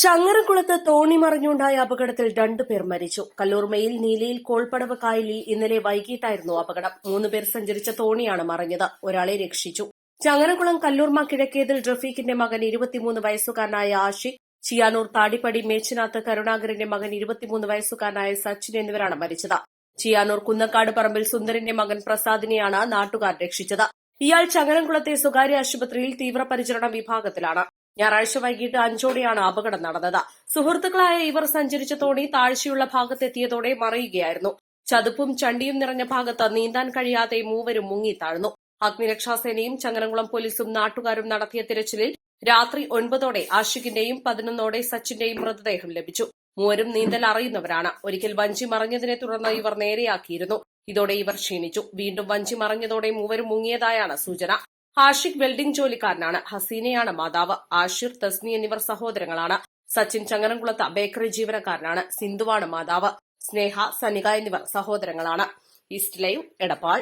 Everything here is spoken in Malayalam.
ചങ്ങരംകുളത്ത് തോണി മറിഞ്ഞുണ്ടായ അപകടത്തിൽ 2 പേർ മരിച്ചു. കല്ലൂർമയിൽ നീലയിൽ കോൾപ്പടവ് കായലിൽ ഇന്നലെ വൈകിട്ടായിരുന്നു അപകടം. 3 പേർ സഞ്ചരിച്ച തോണിയാണ് മറിഞ്ഞത്. ഒരാളെ രക്ഷിച്ചു. ചങ്ങരംകുളം കല്ലൂർമ കിഴക്കേതിൽ റഫീഖിന്റെ മകൻ 23 വയസ്സുകാരനായ ആഷിഖ്, ചിയാനൂർ താടിപ്പടി മേച്ചിനാത്ത് കരുണാകരന്റെ മകൻ 23 വയസ്സുകാരനായ സച്ചിൻ എന്നിവരാണ് മരിച്ചത്. ചിയാനൂർ കുന്നക്കാട് പറമ്പിൽ സുന്ദരന്റെ മകൻ പ്രസാദിനെയാണ് നാട്ടുകാർ രക്ഷിച്ചത്. ഇയാൾ ചങ്ങരംകുളത്തെ സ്വകാര്യ ആശുപത്രിയിൽ തീവ്രപരിചരണ വിഭാഗത്തിലാണ്. ഞായറാഴ്ച വൈകിട്ട് 5ഓടെയാണ് അപകടം നടന്നത്. സുഹൃത്തുക്കളായ ഇവർ സഞ്ചരിച്ച തോണി താഴ്ചയുള്ള ഭാഗത്തെത്തിയതോടെ മറിയുകയായിരുന്നു. ചതുപ്പും ചണ്ടിയും നിറഞ്ഞ ഭാഗത്ത് നീന്താൻ കഴിയാതെ മൂവരും മുങ്ങിത്താഴ്ന്നു. അഗ്നിരക്ഷാസേനയും ചങ്ങരംകുളം പോലീസും നാട്ടുകാരും നടത്തിയ തിരച്ചിലിൽ രാത്രി 9ഓടെ ആഷിഖിന്റെയും 11ഓടെ സച്ചിന്റെയും മൃതദേഹം ലഭിച്ചു. മൂവരും നീന്തൽ അറിയുന്നവരാണ്. ഒരിക്കൽ വഞ്ചി മറിഞ്ഞതിനെ തുടർന്ന് ഇവർ നേരെയാക്കിയിരുന്നു. ഇതോടെ ഇവർ ക്ഷീണിച്ചു. വീണ്ടും വഞ്ചി മറിഞ്ഞതോടെ മൂവരും മുങ്ങിയതായാണ് സൂചന. ആഷിഖ് വെൽഡിംഗ് ജോലിക്കാരനാണ്. ഹസീനയാണ് മാതാവ്. ആഷിർ, തസ്നി എന്നിവർ സഹോദരങ്ങളാണ്. സച്ചിൻ ചങ്ങരംകുളത്ത് ബേക്കറി ജീവനക്കാരനാണ്. സിന്ധുവാണ് മാതാവ്. സ്നേഹ, സനിക എന്നിവർ സഹോദരങ്ങളാണ്. East Live, Edappal.